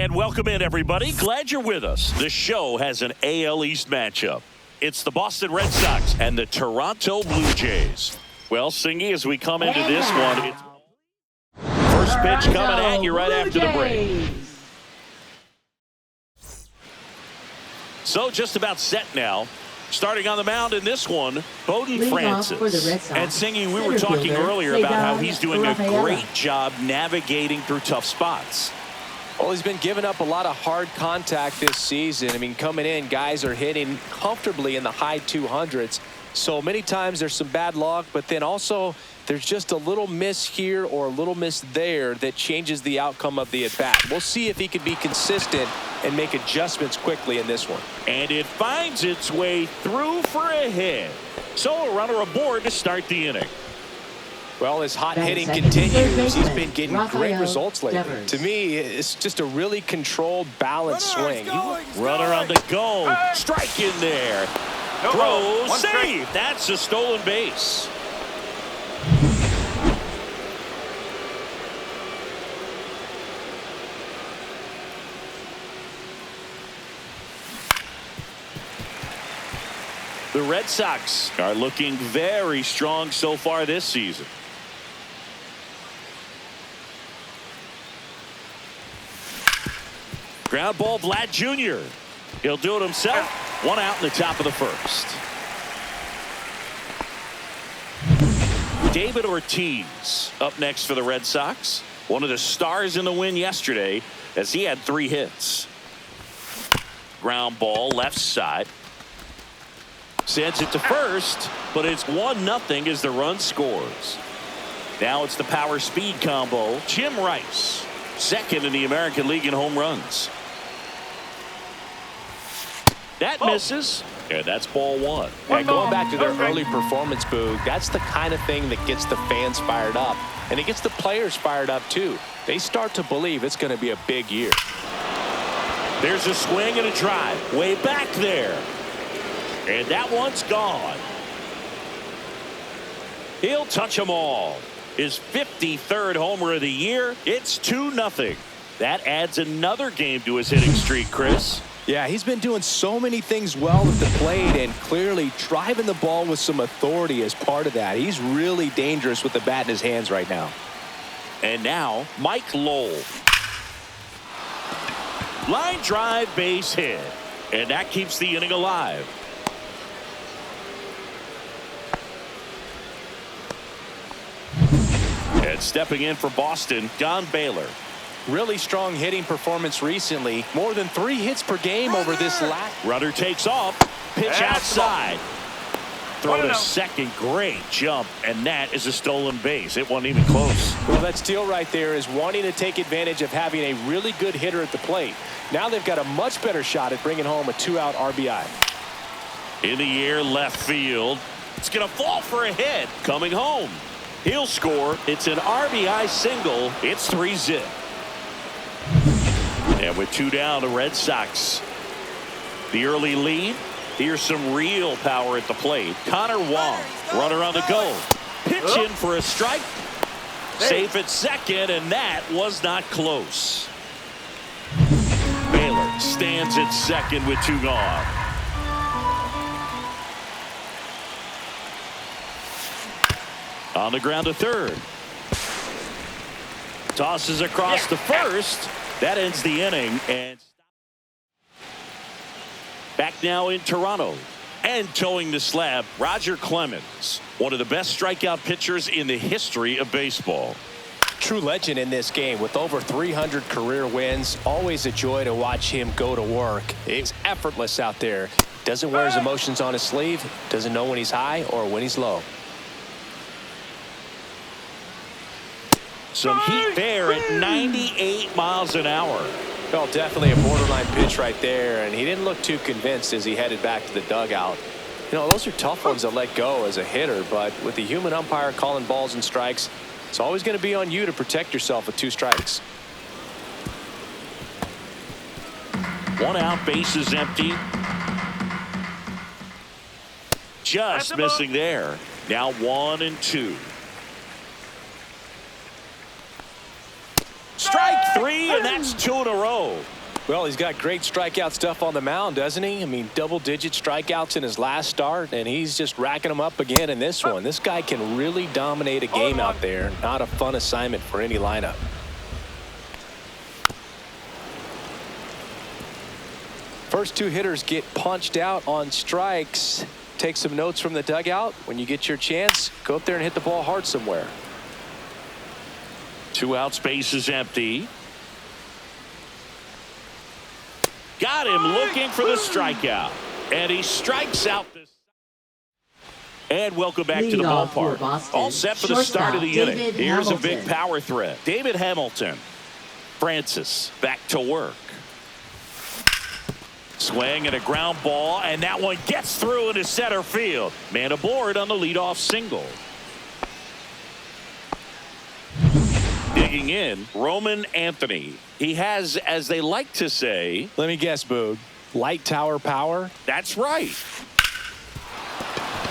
And welcome in, everybody. Glad you're with us. The show has an AL East matchup. It's the Boston Red Sox and the Toronto Blue Jays. Well, Singy, as we come into this one, it's first pitch coming at you right after the break. So just about set now. Starting on the mound in this one, Bowden Francis. And Singy, we were talking earlier about how he's doing a great job navigating through tough spots. Well, he's been giving up a lot of hard contact this season. I mean, coming in, guys are hitting comfortably in the high 200s. So many times there's some bad luck, but then also there's just a little miss here or a little miss there that changes the outcome of the at-bat. We'll see if he can be consistent and make adjustments quickly in this one. And it finds its way through for a hit. So a runner aboard to start the inning. Well, his hot hitting continues. He's been getting great results lately. To me, it's just a really controlled, balanced swing. Runner on the go. Strike in there. Throw safe. That's a stolen base. The Red Sox are looking very strong so far this season. Ground ball, Vlad Jr. He'll do it himself. One out in the top of the first. David Ortiz up next for the Red Sox. One of the stars in the win yesterday as he had 3 hits. Ground ball, left side. Sends it to first, but it's 1-0 as the run scores. Now it's the power speed combo. Jim Rice, second in the American League in home runs. That misses, and that's ball 1. Yeah, going back to their early performance, Boog, that's the kind of thing that gets the fans fired up, and it gets the players fired up too. They start to believe it's going to be a big year. There's a swing and a drive way back there. And that one's gone. He'll touch them all. His 53rd homer of the year. It's 2-0. That adds another game to his hitting streak, Chris. Yeah, he's been doing so many things well at the plate and clearly driving the ball with some authority as part of that. He's really dangerous with the bat in his hands right now. And now, Mike Lowell. Line drive, base hit. And that keeps the inning alive. And stepping in for Boston, Don Baylor. Really strong hitting performance recently. More than 3 hits per game over this last. Runner takes off. Pitch outside. Throw to second. Great jump. And that is a stolen base. It wasn't even close. Well, that steal right there is wanting to take advantage of having a really good hitter at the plate. Now they've got a much better shot at bringing home a 2-out RBI. In the air, left field. It's going to fall for a hit. Coming home. He'll score. It's an RBI single. It's 3-zip. And with 2 down, the Red Sox. The early lead. Here's some real power at the plate. Connor Wong, runner on the go. Pitch in for a strike. Safe at second, and that was not close. Baylor stands at second with 2 gone. On the ground to third. Tosses across to first. That ends the inning. And back now in Toronto. And towing the slab, Roger Clemens. One of the best strikeout pitchers in the history of baseball. True legend in this game with over 300 career wins. Always a joy to watch him go to work. It's effortless out there. Doesn't wear his emotions on his sleeve. Doesn't know when he's high or when he's low. Some heat there at 98 miles an hour. Well, definitely a borderline pitch right there, and he didn't look too convinced as he headed back to the dugout. You know, those are tough ones to let go as a hitter, but with the human umpire calling balls and strikes, it's always going to be on you to protect yourself with 2 strikes. 1 out, bases empty. Just missing there. Now 1-2. Strike 3, and that's 2 in a row. Well, he's got great strikeout stuff on the mound, doesn't he? I mean, double-digit strikeouts in his last start, and he's just racking them up again in this one. This guy can really dominate a game out there. Not a fun assignment for any lineup. First two hitters get punched out on strikes. Take some notes from the dugout. When you get your chance, go up there and hit the ball hard somewhere. 2 outs, base is empty. Got him looking for the strikeout. And he strikes out this. And welcome back to the ballpark. All set for the start of the inning. Here's a big power threat. David Hamilton. Francis back to work. Swing and a ground ball, and that one gets through into center field. Man aboard on the leadoff single. Digging in, Roman Anthony. He has, as they like to say, let me guess, Boog, light tower power? That's right.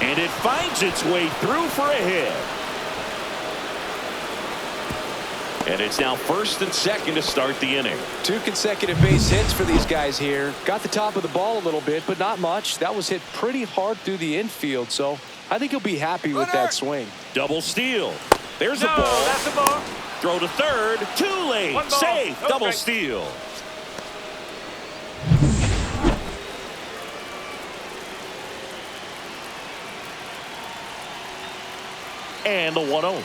And it finds its way through for a hit. And it's now first and second to start the inning. 2 consecutive base hits for these guys here. Got the top of the ball a little bit, but not much. That was hit pretty hard through the infield, so I think he'll be happy with that swing. Double steal. There's a ball. That's a ball. Throw to third. Too late. Safe. No double strike. steal. And the 1-0.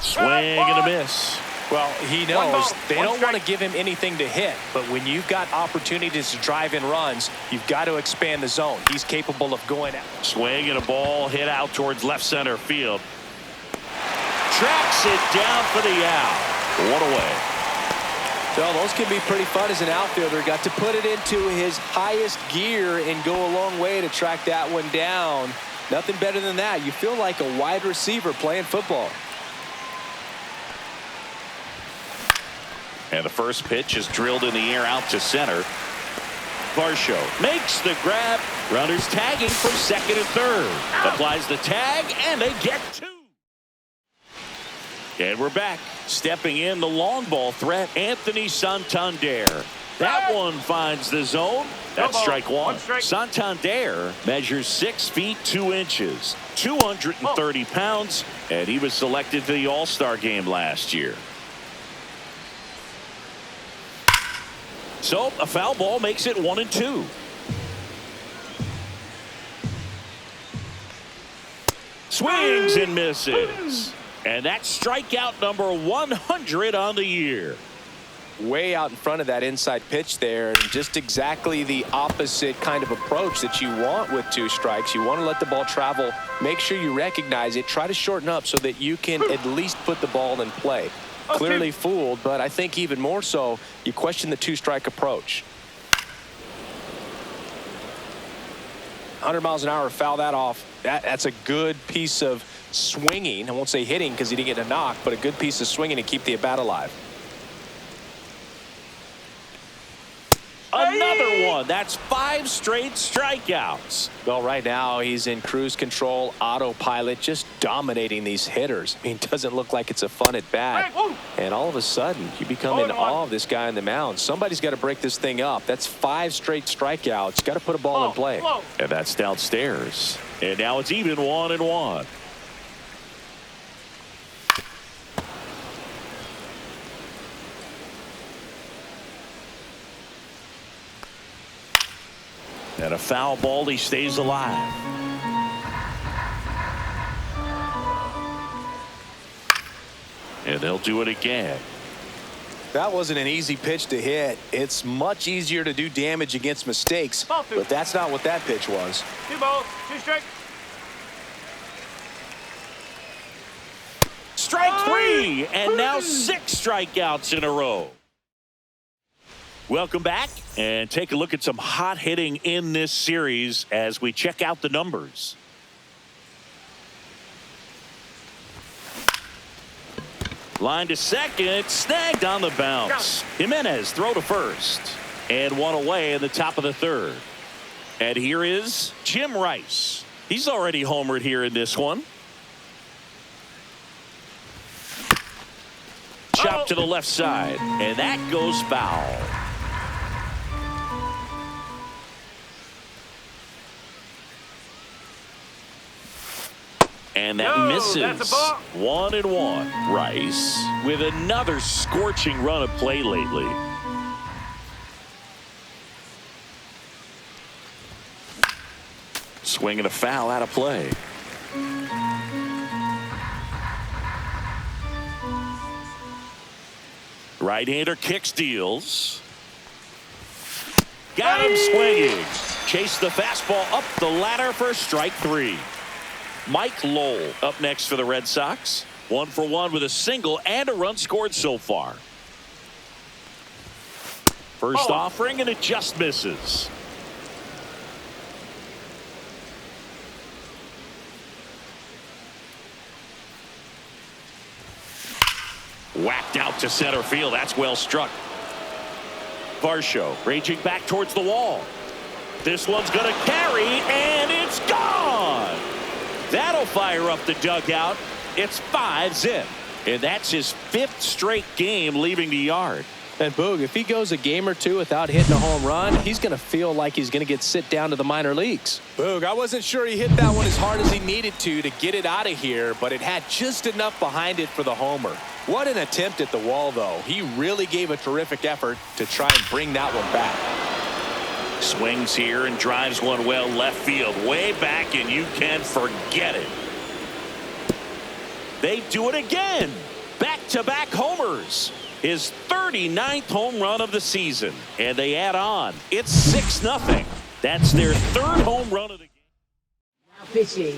Swing and a miss. Well, he knows they don't want to give him anything to hit, but when you've got opportunities to drive in runs, you've got to expand the zone. He's capable of going out. Swing and a ball hit out towards left center field. Tracks it down for the out. 1 away. So those can be pretty fun as an outfielder. Got to put it into his highest gear and go a long way to track that one down. Nothing better than that. You feel like a wide receiver playing football. And the first pitch is drilled in the air out to center. Varsho makes the grab. Runners tagging for second and third. Applies the tag, and they get 2. And we're back. Stepping in the long ball threat, Anthony Santander. That one finds the zone. That's strike one. Santander measures 6 feet 2 inches, 230 pounds, and he was selected for the All-Star game last year. So a foul ball makes it 1-2. Swings and misses. And that's strikeout number 100 on the year. Way out in front of that inside pitch there, and just exactly the opposite kind of approach that you want with 2 strikes. You want to let the ball travel. Make sure you recognize it. Try to shorten up so that you can at least put the ball in play. Clearly fooled, but I think even more so, you question the 2-strike approach. 100 miles an hour, foul that off. That's a good piece of swinging. I won't say hitting because he didn't get a knock, but a good piece of swinging to keep the at-bat alive. Another one. That's 5 straight strikeouts. Well, right now he's in cruise control, autopilot, just dominating these hitters. I mean, it doesn't look like it's a fun at bat. And all of a sudden, you become in awe of this guy on the mound. Somebody's got to break this thing up. That's 5 straight strikeouts. Got to put a ball in play. And that's downstairs. And now it's even 1-1. And a foul ball, he stays alive. And they'll do it again. That wasn't an easy pitch to hit. It's much easier to do damage against mistakes, but that's not what that pitch was. 2 balls, 2 strikes. Strike 3, and now 6 strikeouts in a row. Welcome back, and take a look at some hot hitting in this series as we check out the numbers. Line to second, snagged on the bounce. Jimenez throw to first, and 1 away in the top of the third. And here is Jim Rice. He's already homered here in this one. Chop to the left side, and that goes foul. And that misses. 1-1. Rice with another scorching run of play lately. Swing and a foul out of play. Right-hander kicks, deals. Got him swinging. Chase the fastball up the ladder for strike 3. Mike Lowell up next for the Red Sox. 1 for 1 with a single and a run scored so far. First offering, and it just misses. Whacked out to center field. That's well struck. Varsho raging back towards the wall. This one's going to carry, and it's gone. That'll fire up the dugout. It's 5-zip. And that's his 5th straight game leaving the yard. And Boog, if he goes a game or two without hitting a home run, he's going to feel like he's going to get sit down to the minor leagues. Boog, I wasn't sure he hit that one as hard as he needed to get it out of here, but it had just enough behind it for the homer. What an attempt at the wall, though. He really gave a terrific effort to try and bring that one back. Swings here and drives one well left field, way back, and you can forget it. They do it again. Back-to-back homers. His 39th home run of the season. And they add on. It's 6-0. That's their 3rd home run of the game.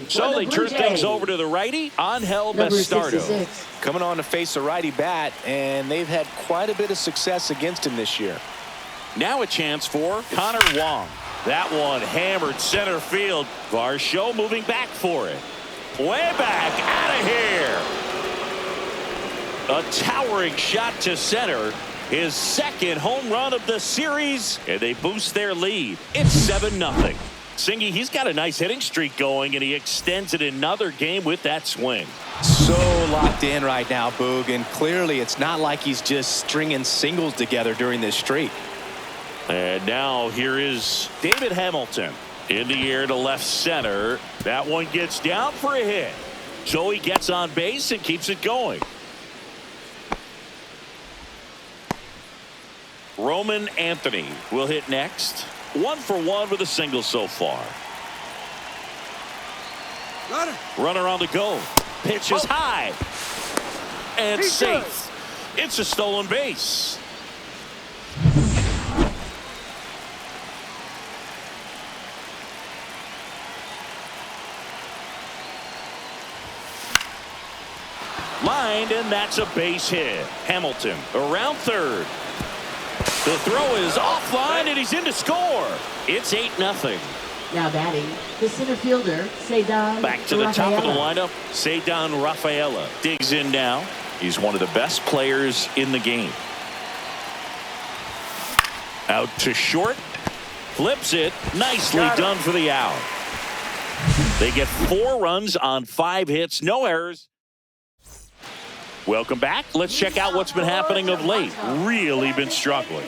So they turn things over to the righty, Angel Bastardo. Coming on to face a righty bat, and they've had quite a bit of success against him this year. Now a chance for Connor Wong. That one hammered center field. Varsho moving back for it. Way back, out of here. A towering shot to center. His 2nd home run of the series, and they boost their lead. It's 7-0. Singy, he's got a nice hitting streak going, and he extends it another game with that swing. So locked in right now, Boog, and clearly it's not like he's just stringing singles together during this streak. And now here is David Hamilton in the air to left center. That one gets down for a hit. So he gets on base and keeps it going. Roman Anthony will hit next. 1 for 1 with a single so far. Runner on the go. Pitch is high. And safe. It's a stolen base. Lined, and that's a base hit. Hamilton around third. The throw is offline, and he's in to score. It's 8-0. Now batting, the center fielder, Ceddanne Back to the top of the lineup, Ceddanne Rafaela digs in now. He's one of the best players in the game. Out to short. Flips it. Nicely done for the out. They get 4 runs on 5 hits, no errors. Welcome back. Let's check out what's been happening of late. Really been struggling.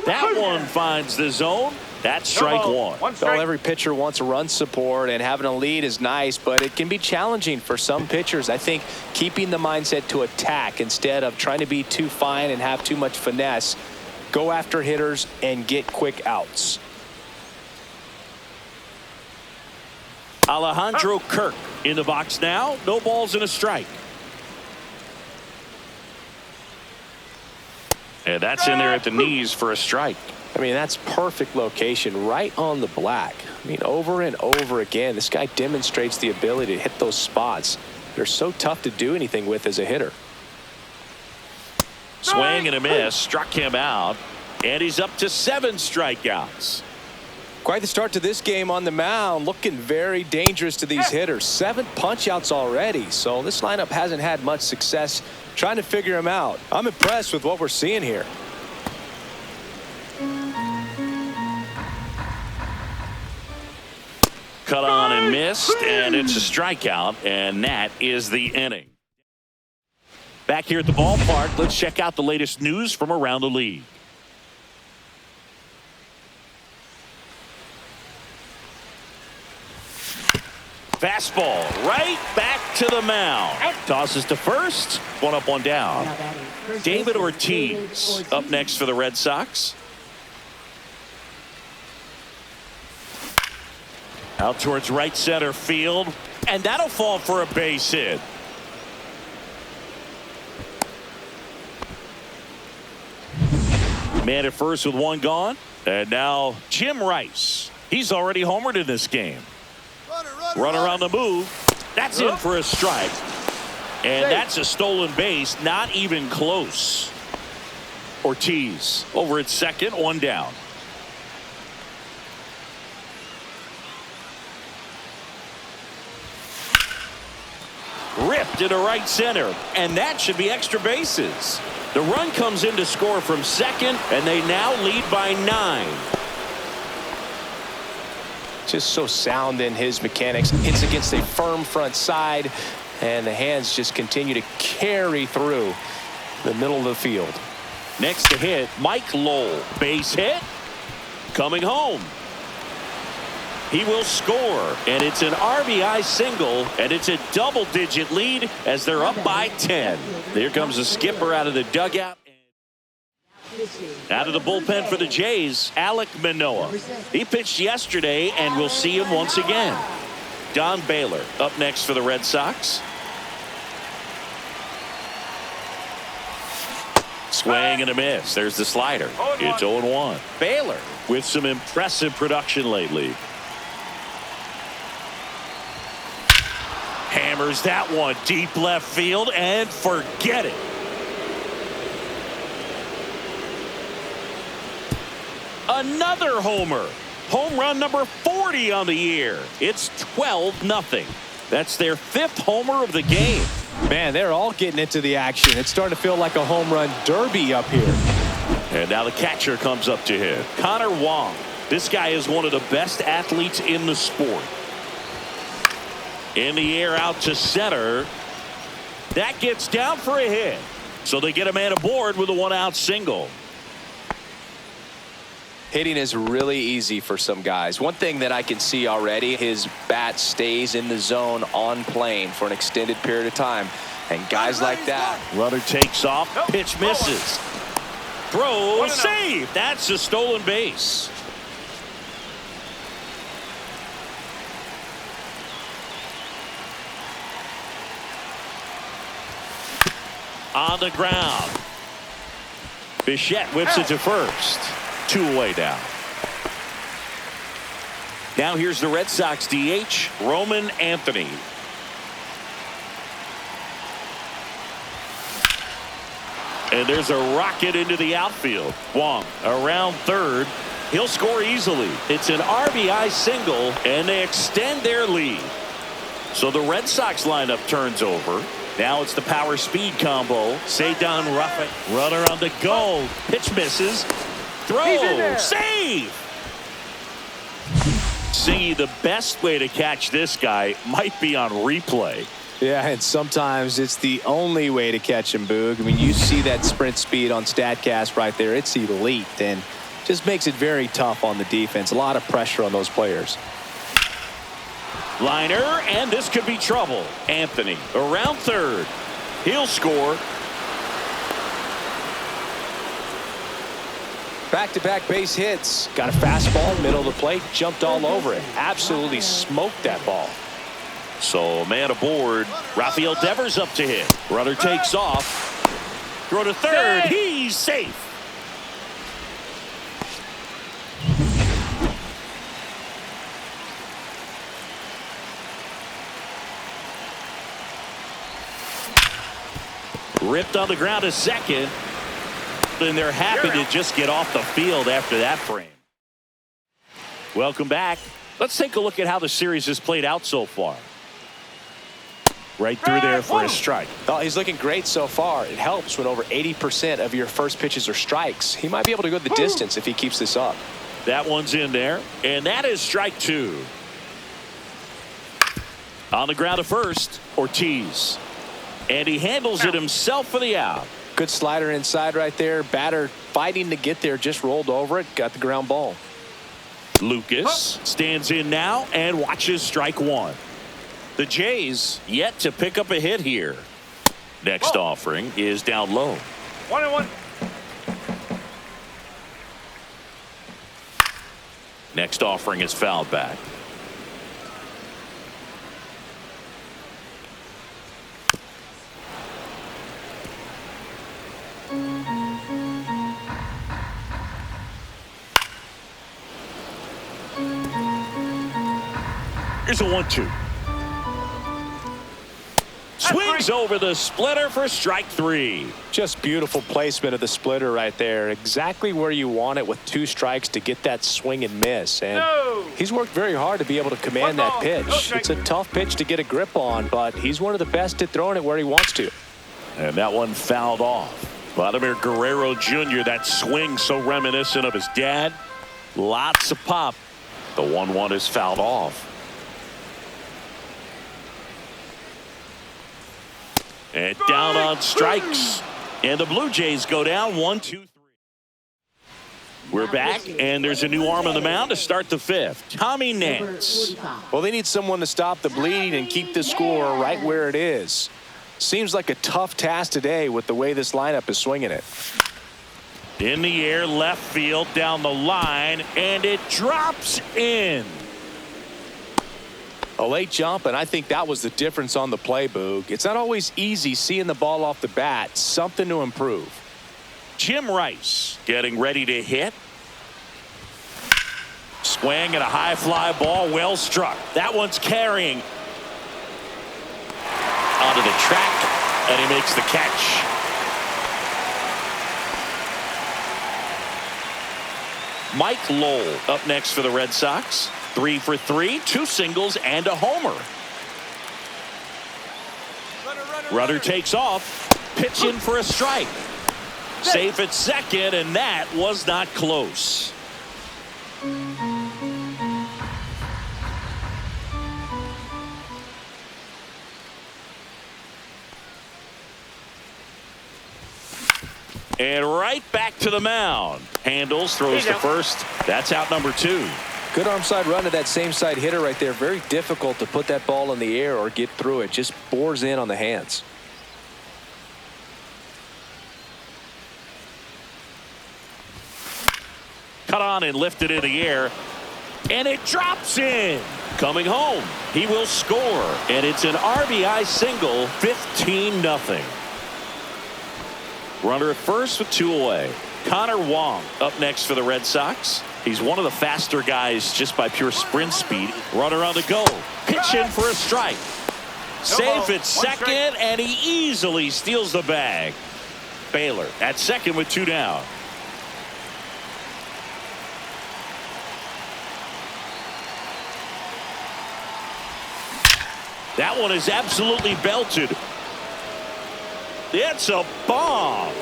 That one finds the zone. That's strike 1. Well, every pitcher wants a run support, and having a lead is nice, but it can be challenging for some pitchers. I think keeping the mindset to attack instead of trying to be too fine and have too much finesse. Go after hitters and get quick outs. Alejandro Kirk in the box now. No balls and a strike. And that's in there at the knees for a strike. I mean, that's perfect location right on the black. I mean, over and over again, this guy demonstrates the ability to hit those spots. They're so tough to do anything with as a hitter. Swing and a miss. Struck him out. And he's up to 7 strikeouts. Quite the start to this game on the mound. Looking very dangerous to these hitters. 7 punch-outs already. So this lineup hasn't had much success trying to figure him out. I'm impressed with what we're seeing here. Cut on and missed, and it's a strikeout, and that is the inning. Back here at the ballpark, let's check out the latest news from around the league. Fastball right back to the mound. Tosses to first. One up, one down. David Ortiz up next for the Red Sox. Out towards right center field. And that'll fall for a base hit. Man at first with one gone. And now Jim Rice. He's already homered in this game. Runner on the move. That's in for a strike. And that's a stolen base. Not even close. Ortiz over at second. One down. Ripped into right center. And that should be extra bases. The run comes in to score from second, and they now lead by 9. Just so sound in his mechanics. Hits against a firm front side, and the hands just continue to carry through the middle of the field. Next to hit, Mike Lowell. Base hit. Coming home. He will score, and it's an RBI single, and it's a double-digit lead as they're up by 10. Here comes the skipper out of the dugout. Out of the bullpen for the Jays, Alek Manoah. He pitched yesterday, and we'll see him once again. Don Baylor up next for the Red Sox. Swing and a miss. There's the slider. It's 0-1. Baylor with some impressive production lately. Hammers that one deep left field and forget it. Another homer. Home run number 40 on the year. It's 12-0. That's their 5th homer of the game. Man, they're all getting into the action. It's starting to feel like a home run derby up here. And now the catcher comes up to hit. Connor Wong. This guy is one of the best athletes in the sport. In the air out to center. That gets down for a hit. So they get a man aboard with a 1-out single. Hitting is really easy for some guys. One thing that I can see already, his bat stays in the zone on plane for an extended period of time. And guys like that. Runner takes off. Pitch misses. Throw. Save. That's a stolen base. On the ground. Bichette whips it to first. 2 away now. Now here's the Red Sox DH, Roman Anthony. And there's a rocket into the outfield. Wong around third. He'll score easily. It's an RBI single, and they extend their lead. So the Red Sox lineup turns over. Now it's the power speed combo. Ceddanne Rafael. Runner on the go. Pitch misses. Throw. Save. See, the best way to catch this guy might be on replay. Yeah, and sometimes it's the only way to catch him, Boog. I mean, you see that sprint speed on StatCast right there. It's elite and just makes it very tough on the defense. A lot of pressure on those players. Liner, and this could be trouble. Anthony around third. He'll score. Back-to-back base hits. Got a fastball, middle of the plate, jumped all over it. Absolutely smoked that ball. So man aboard. Rafael Devers up to hit. Runner takes off. Throw to third. He's safe. Ripped on the ground to second. And they're happy to just get off the field after that frame. Welcome back. Let's take a look at how the series has played out so far. Right through there for a strike. Oh, he's looking great so far. It helps when over 80% of your first pitches are strikes. He might be able to go the distance if he keeps this up. That one's in there, and that is strike 2. On the ground to first, Ortiz. And he handles it himself for the out. Good slider inside right there. Batter fighting to get there, just rolled over it, got the ground ball. Lucas stands in now and watches strike 1. The Jays yet to pick up a hit here. Next offering is down low. 1-1. Next offering is fouled back. Here's a 1-2. Swings over the splitter for strike 3. Just beautiful placement of the splitter right there. Exactly where you want it with 2 strikes to get that swing and miss. And he's worked very hard to be able to command that pitch. It's a tough pitch to get a grip on, but he's one of the best at throwing it where he wants to. And that one fouled off. Vladimir Guerrero Jr., that swing so reminiscent of his dad. Lots of pop. The 1-1 is fouled off. And down on strikes. And the Blue Jays go down 1-2-3. We're back, and there's a new arm on the mound to start the 5th. Tommy Nance. Well, they need someone to stop the bleeding and keep the score right where it is. Seems like a tough task today with the way this lineup is swinging it. In the air, left field, down the line, and it drops in. A late jump, and I think that was the difference on the play, Boog. It's not always easy seeing the ball off the bat. Something to improve. Jim Rice getting ready to hit. Swing and a high fly ball, well struck. That one's carrying. Onto the track, and he makes the catch. Mike Lowell up next for the Red Sox. 3 for 3, 2 singles and a homer. Runner takes off. Pitch in for a strike. Safe at second, and that was not close. And right back to the mound. Handles, throws to first. That's out number 2. Good arm side run to that same side hitter right there. Very difficult to put that ball in the air or get through it. Just bores in on the hands. Cut on and lifted in the air. And it drops in. Coming home. He will score. And it's an RBI single. 15-0. Runner at first with 2 away. Connor Wong up next for the Red Sox. He's one of the faster guys just by pure sprint speed. Runner on the go. Pitch in for a strike. Safe at second, and he easily steals the bag. Baylor at second with 2 down. That one is absolutely belted. It's a bomb.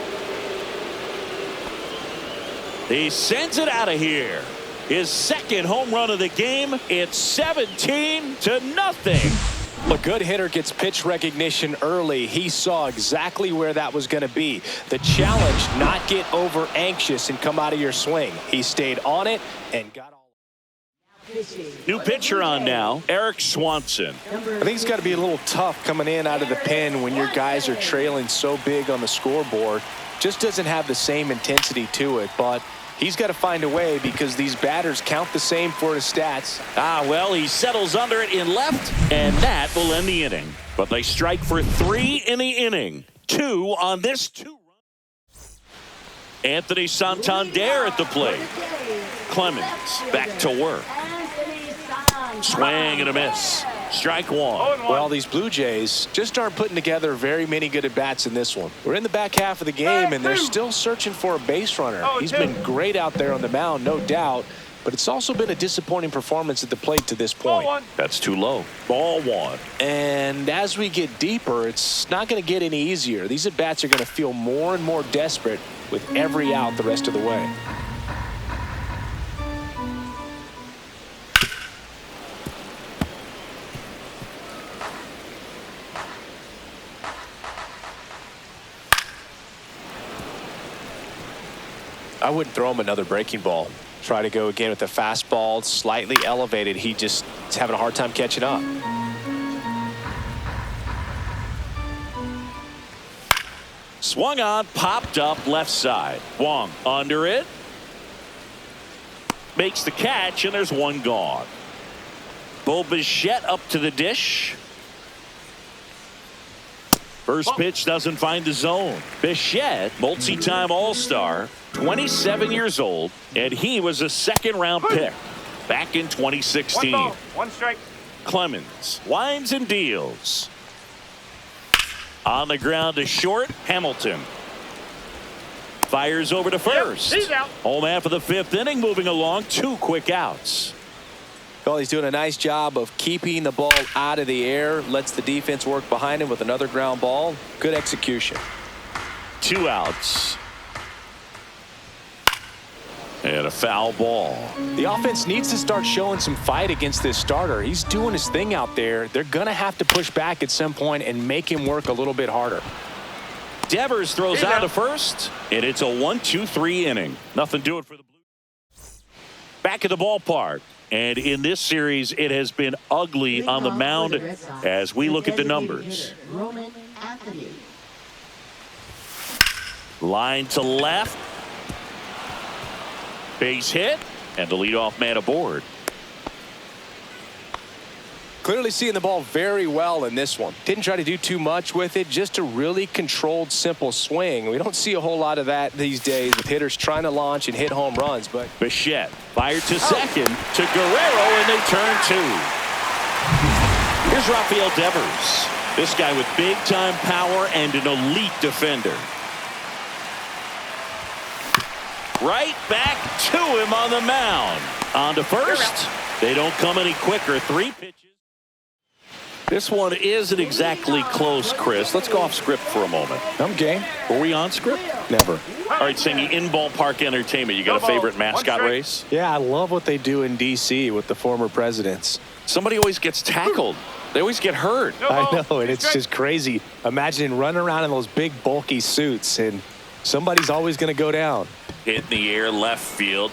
He sends it out of here. His second home run of the game. It's 17-0. A good hitter gets pitch recognition early. He saw exactly where that was going to be. The challenge, not get over anxious and come out of your swing. He stayed on it and got all. New pitcher on now, Eric Swanson. I think it's got to be a little tough coming in out of the pen when your guys are trailing so big on the scoreboard. Just doesn't have the same intensity to it, but he's got to find a way because these batters count the same for his stats. Well, he settles under it in left, and that will end the inning. But they strike for 3 in the inning. 2 on this 2-run. Anthony Santander at the plate. Clemens back to work. Swing and a miss. Strike 1. Well, these Blue Jays just aren't putting together very many good at-bats in this one. We're in the back half of the game, and they're still searching for a base runner. He's been great out there on the mound, no doubt, but it's also been a disappointing performance at the plate to this point. That's too low. Ball 1. And as we get deeper, it's not going to get any easier. These at-bats are going to feel more and more desperate with every out the rest of the way. I wouldn't throw him another breaking ball. Try to go again with the fastball, slightly elevated. He just is having a hard time catching up. Swung on, popped up left side. Wong under it. Makes the catch, and there's one gone. Bo Bichette up to the dish. First pitch doesn't find the zone. Bichette, multi-time All-Star, 27 years old, and he was a second-round pick back in 2016. 1 ball, 1 strike. Clemens winds and deals. On the ground to short, Hamilton. Fires over to first. He's out. Home half of the 5th inning, moving along, 2 quick outs. Well, he's doing a nice job of keeping the ball out of the air. Lets the defense work behind him with another ground ball. Good execution. 2 outs. And a foul ball. The offense needs to start showing some fight against this starter. He's doing his thing out there. They're going to have to push back at some point and make him work a little bit harder. Devers throws out to first, and it's a 1-2-3 inning. Nothing doing for the Blues. Back at the ballpark. And in this series, it has been ugly on the mound as we look at the numbers. Roman Anthony. Line to left. Base hit, and the leadoff man aboard. Clearly seeing the ball very well in this one. Didn't try to do too much with it, just a really controlled, simple swing. We don't see a whole lot of that these days with hitters trying to launch and hit home runs. But Bichette fired to second to Guerrero, and they turn 2. Here's Rafael Devers. This guy with big-time power and an elite defender. Right back to him on the mound. On to first. They don't come any quicker. 3 pitches. This one isn't exactly close, Chris. Let's go off script for a moment. I'm game. Were we on script? Never. All right, Singy, in ballpark entertainment, you got a favorite mascot race? Yeah, I love what they do in D.C. with the former presidents. Somebody always gets tackled. They always get hurt. I know, and it's just crazy. Imagine running around in those big, bulky suits, and somebody's always going to go down. Hit in the air, left field.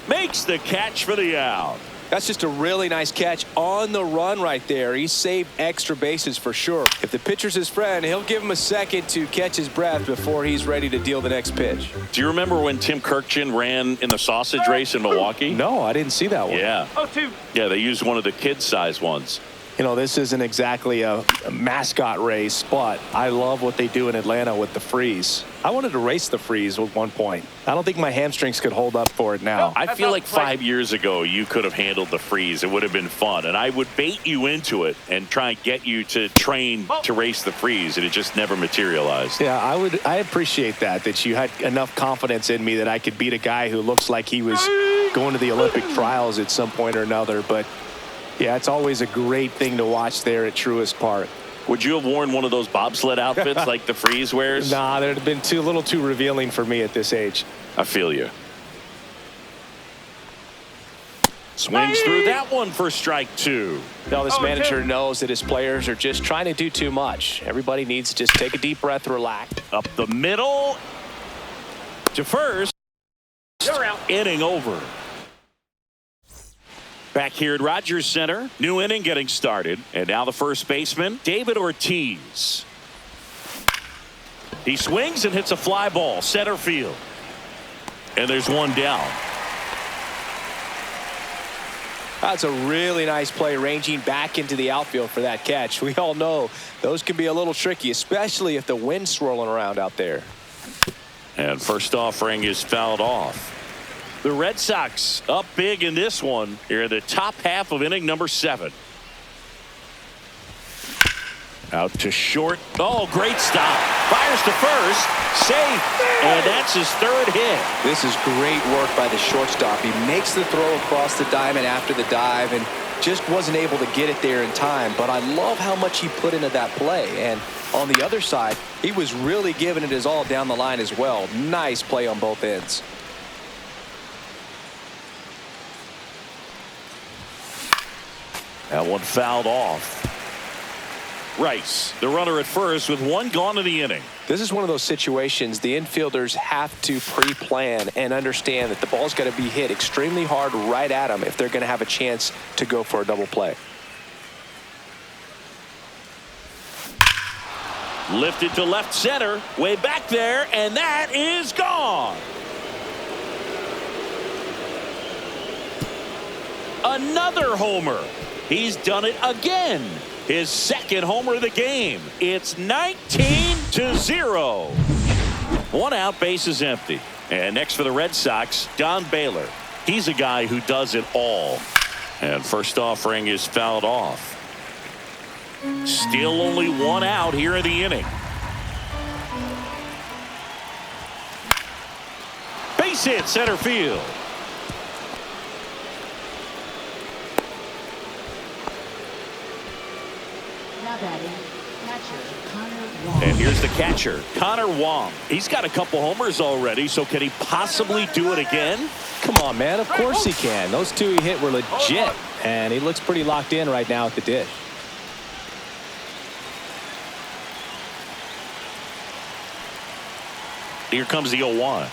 Makes the catch for the out. That's just a really nice catch on the run right there. He saved extra bases for sure. If the pitcher's his friend, he'll give him a second to catch his breath before he's ready to deal the next pitch. Do you remember when Tim Kirkchin ran in the sausage race in Milwaukee? No, I didn't see that one. Yeah. 0-2. Yeah, they used one of the kid-size ones. You know, this isn't exactly a mascot race, but I love what they do in Atlanta with the freeze. I wanted to race the freeze at one point. I don't think my hamstrings could hold up for it now. I feel like 5 years ago you could have handled the freeze. It would have been fun, and I would bait you into it and try and get you to train to race the freeze, and it just never materialized. Yeah, I appreciate that you had enough confidence in me that I could beat a guy who looks like he was going to the Olympic trials at some point or another. But yeah, it's always a great thing to watch there at Truist Park. Would you have worn one of those bobsled outfits like the freeze wears? Nah, they'd have been a little too revealing for me at this age. I feel you. Swings through that one for strike 2. Now this manager knows that his players are just trying to do too much. Everybody needs to just take a deep breath, relax. Up the middle to first. You're out. Inning over. Back here at Rogers Center, new inning getting started, and now the first baseman, David Ortiz. He swings and hits a fly ball, center field, and there's one down. That's a really nice play, ranging back into the outfield for that catch. We all know those can be a little tricky, especially if the wind's swirling around out there. And first offering is fouled off. The Red Sox up big in this one here in the top half of inning number 7. Out to short. Oh, great stop. Fires to first. Safe. And that's his 3rd hit. This is great work by the shortstop. He makes the throw across the diamond after the dive and just wasn't able to get it there in time. But I love how much he put into that play. And on the other side, he was really giving it his all down the line as well. Nice play on both ends. That one fouled off. Rice, the runner at first with one gone in the inning. This is one of those situations the infielders have to pre-plan and understand that the ball's got to be hit extremely hard right at them if they're going to have a chance to go for a double play. Lifted to left center, way back there, and that is gone. Another homer. He's done it again. His second homer of the game. It's 19-0. One out, base is empty. And next for the Red Sox, Don Baylor. He's a guy who does it all. And first offering is fouled off. Still only one out here in the inning. Base hit center field. Now batting, catcher Connor Wong. And here's the catcher, Connor Wong. He's got a couple homers already, so can he possibly do it again? Come on, man. Of course he can. Those two he hit were legit, and he looks pretty locked in right now at the dish. Here comes the 0-1.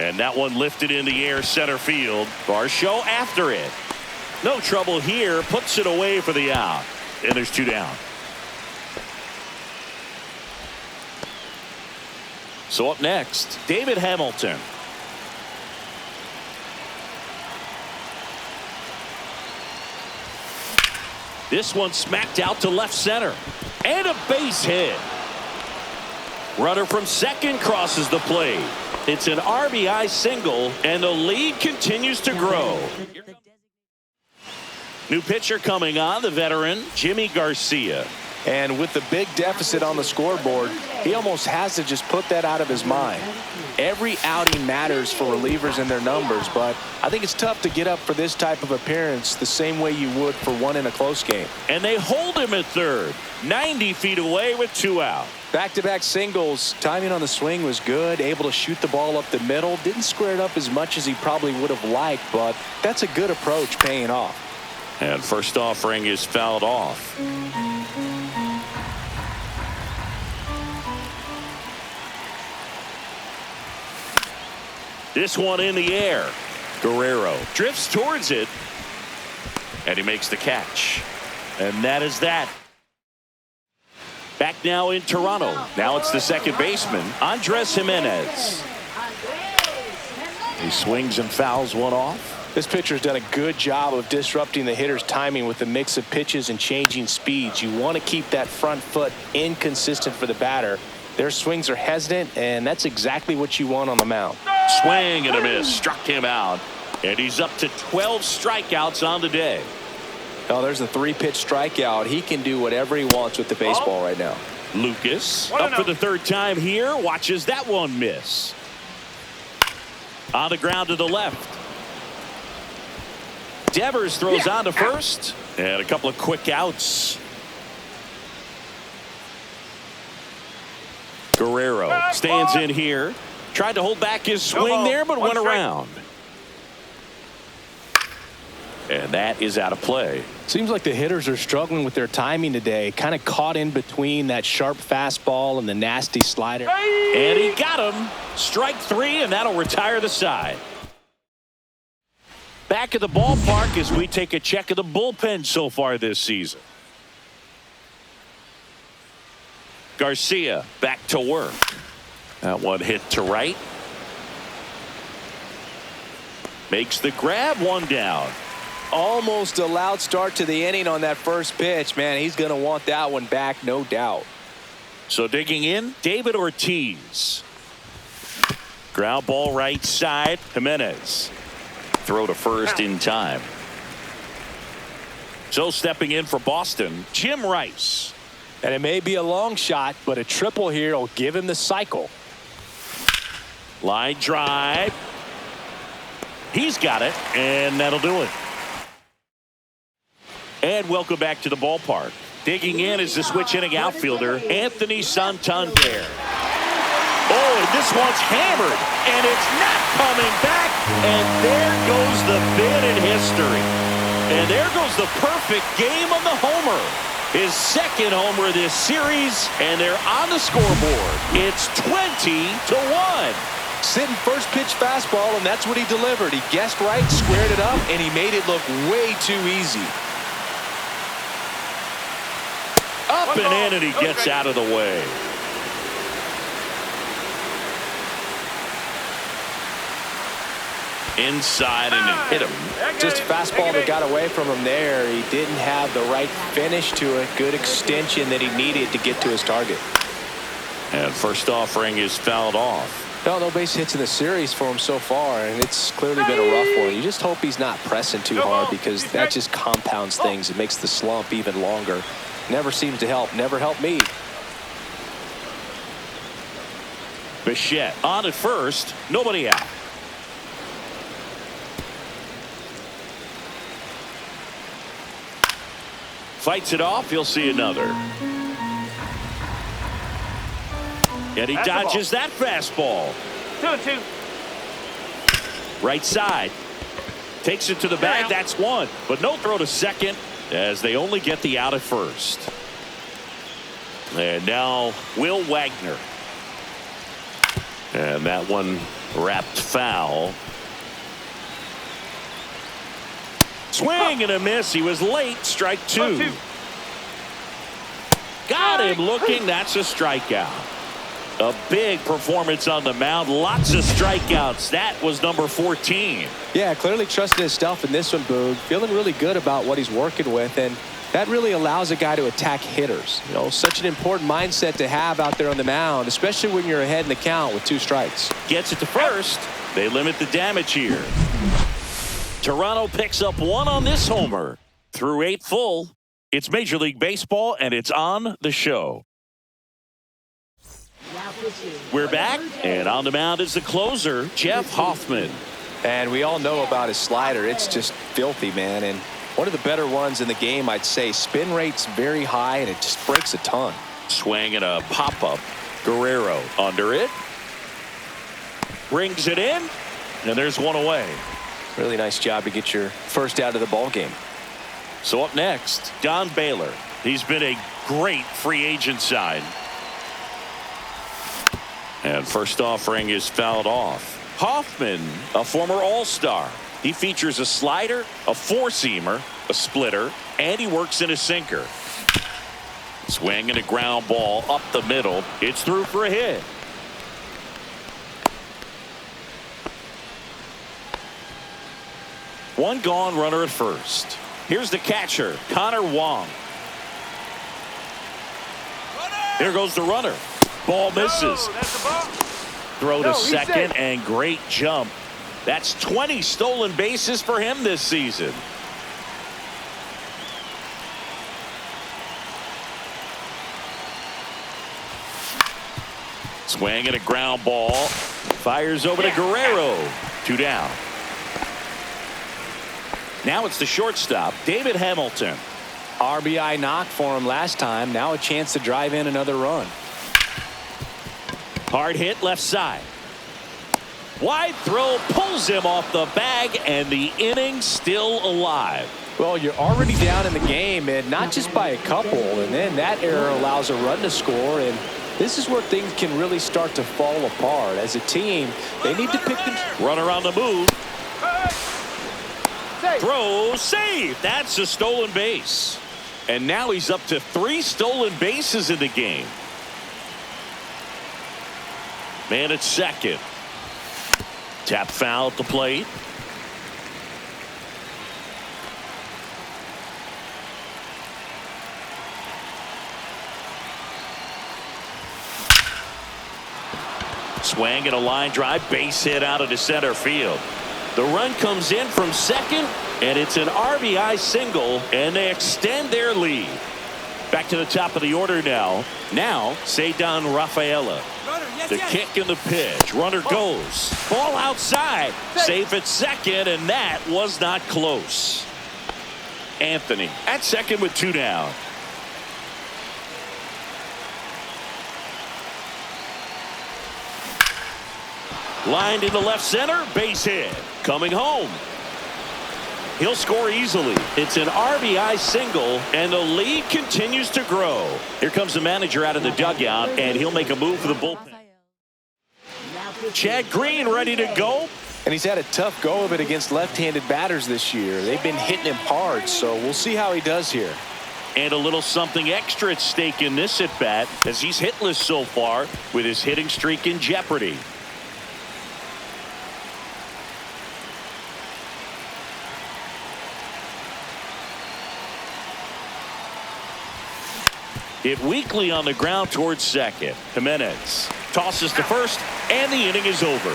And that one lifted in the air center field. Varsho after it. No trouble here. Puts it away for the out. And there's two down. So up next, David Hamilton. This one smacked out to left center. And a base hit. Runner from second crosses the plate. It's an RBI single, and the lead continues to grow. New pitcher coming on, the veteran, Jimmy Garcia. And with the big deficit on the scoreboard, he almost has to just put that out of his mind. Every outing matters for relievers and their numbers, but I think it's tough to get up for this type of appearance the same way you would for one in a close game. And they hold him at third, 90 feet away with two out. Back-to-back singles. Timing on the swing was good. Able to shoot the ball up the middle. Didn't square it up as much as he probably would have liked, but that's a good approach paying off. And first offering is fouled off. This one in the air. Guerrero drifts towards it. And he makes the catch. And that is that. Back now in Toronto. Now it's the second baseman, Andres Jimenez. He swings and fouls one off. This pitcher's done a good job of disrupting the hitter's timing with the mix of pitches and changing speeds. You want to keep that front foot inconsistent for the batter. Their swings are hesitant, and that's exactly what you want on the mound. Swing and a miss. Struck him out. And he's up to 12 strikeouts on the day. Oh, there's a 3-pitch strikeout. He can do whatever he wants with the baseball right now. Lucas up for the third time here. Watches that one miss. On the ground to the left. Devers throws on to first. And a couple of quick outs. Guerrero stands in here. Tried to hold back his swing there, but went around. And that is out of play. Seems like the hitters are struggling with their timing today. Kind of caught in between that sharp fastball and the nasty slider. And he got him. Strike three, and that'll retire the side. Back at the ballpark as we take a check of the bullpen so far this season. Garcia back to work. That one hit to right. Makes the grab, one down. Almost a loud start to the inning on that first pitch. Man, he's going to want that one back, no doubt. So digging in, David Ortiz. Ground ball right side, Jimenez. Throw to first in time. So stepping in for Boston, Jim Rice. And it may be a long shot, but a triple here will give him the cycle. Line drive. He's got it, and that'll do it. And welcome back to the ballpark. Digging in is the switch hitting outfielder, Anthony Santander. Oh, and this one's hammered, and it's not coming back. And there goes the bid in history. And there goes the perfect game of the homer. His second homer of this series, and they're on the scoreboard. It's 20-1. Sitting first pitch fastball, and that's what he delivered. He guessed right, squared it up, and he made it look way too easy. Up Up and in, and he gets out of the way. Inside, and it hit him. Just a fastball that got away from him there. He didn't have the right finish to it. Good extension that he needed to get to his target. And first offering is fouled off. No base hits in the series for him so far, and it's clearly been a rough one. You just hope he's not pressing too hard, because that just compounds things. It makes the slump even longer. Never seems to help. Never helped me. Bichette on at first. Nobody out. Fights it off. He'll see another. And he dodges that fastball. 2-2. Right side. Takes it to the bag. That's one. But no throw to second, as they only get the out at first. And now Will Wagner. And that one wrapped foul. Swing and a miss. He was late. Strike two. Got him looking. That's a strikeout. A big performance on the mound. Lots of strikeouts. That was number 14. Yeah, clearly trusting his stuff in this one, Boog. Feeling really good about what he's working with, and that really allows a guy to attack hitters. You know, such an important mindset to have out there on the mound, especially when you're ahead in the count with 2 strikes. Gets it to first. They limit the damage here. Toronto picks up 1 on this homer. Through 8 full. It's Major League Baseball, and it's on the show. We're back, and on the mound is the closer, Jeff Hoffman. And we all know about his slider. It's just filthy, man. And one of the better ones in the game, I'd say. Spin rate's very high, and it just breaks a ton. Swing and a pop-up. Guerrero under it. Brings it in, and there's one away. Really nice job to get your first out of the ball game. So up next, Don Baylor. He's been a great free agent sign. And first offering is fouled off. Hoffman, a former All-Star. He features a slider, a four-seamer, a splitter, and he works in a sinker. Swing and a ground ball up the middle. It's through for a hit. One gone, runner at first. Here's the catcher, Connor Wong. Here goes the runner. Ball misses. Throw to second, and great jump. That's 20 stolen bases for him this season. Swing and a ground ball. Fires over to Guerrero. 2 down. Now it's the shortstop, David Hamilton. RBI knock for him last time. Now a chance to drive in another run. Hard hit left side. Wide throw pulls him off the bag, and the inning still alive. Well, you're already down in the game, and not just by a couple, and then that error allows a run to score, and this is where things can really start to fall apart. As a team, they need to pick the runner on the move. Throw, save. That's a stolen base. And now he's up to 3 stolen bases in the game. Man at second. Tap foul at the plate. Swing and a line drive, base hit out into center field. The run comes in from second, and it's an RBI single, and they extend their lead. Back to the top of the order now. Now, Ceddanne Rafaela. The kick and the pitch. Runner goes. Ball outside. Safe at second, and that was not close. Anthony at second with 2 down. Lined into left center. Base hit. Coming home. He'll score easily. It's an RBI single, and the lead continues to grow. Here comes the manager out of the dugout, and he'll make a move for the bullpen. Chad Green ready to go. And he's had a tough go of it against left-handed batters this year. They've been hitting him hard, so we'll see how he does here. And a little something extra at stake in this at bat as he's hitless so far with his hitting streak in jeopardy. Hit weakly on the ground towards second. Jimenez tosses to first, and the inning is over.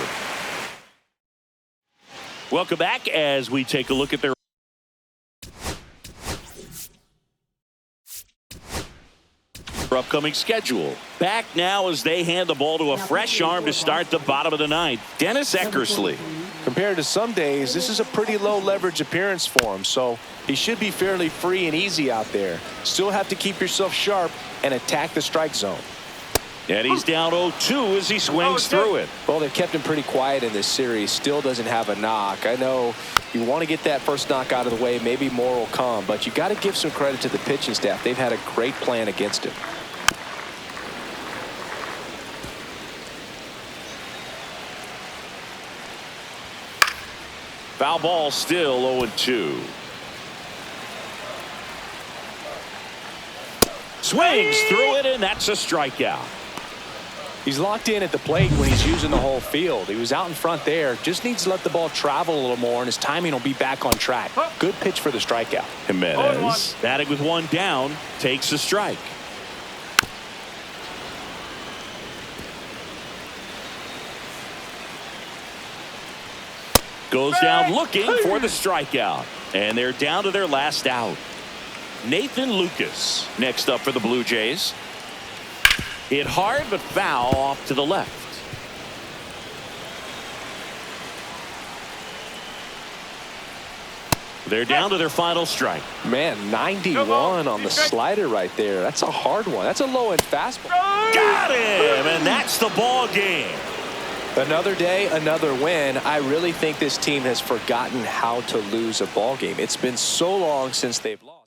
Welcome back as we take a look at their upcoming schedule. Back now as they hand the ball to a fresh arm to start the bottom of the ninth. Dennis Eckersley. Compared to some days, this is a pretty low leverage appearance for him, so he should be fairly free and easy out there. Still have to keep yourself sharp and attack the strike zone. And he's down 0-2 as he swings through it. Well, they've kept him pretty quiet in this series. Still doesn't have a knock. I know you want to get that first knock out of the way. Maybe more will come, but you got to give some credit to the pitching staff. They've had a great plan against him. Foul ball, still 0-2. Swings through it, and that's a strikeout. He's locked in at the plate when he's using the whole field. He was out in front there. Just needs to let the ball travel a little more, and his timing will be back on track. Good pitch for the strikeout. Jimenez, batting with one down, takes a strike. Goes down looking for the strikeout. And they're down to their last out. Nathan Lucas next up for the Blue Jays. Hit hard but foul off to the left. They're down to their final strike. Man, 91 on the slider right there. That's a hard one. That's a low-end fastball. Got him, and that's the ball game. Another day, another win. I really think this team has forgotten how to lose a ball game. It's been so long since they've lost.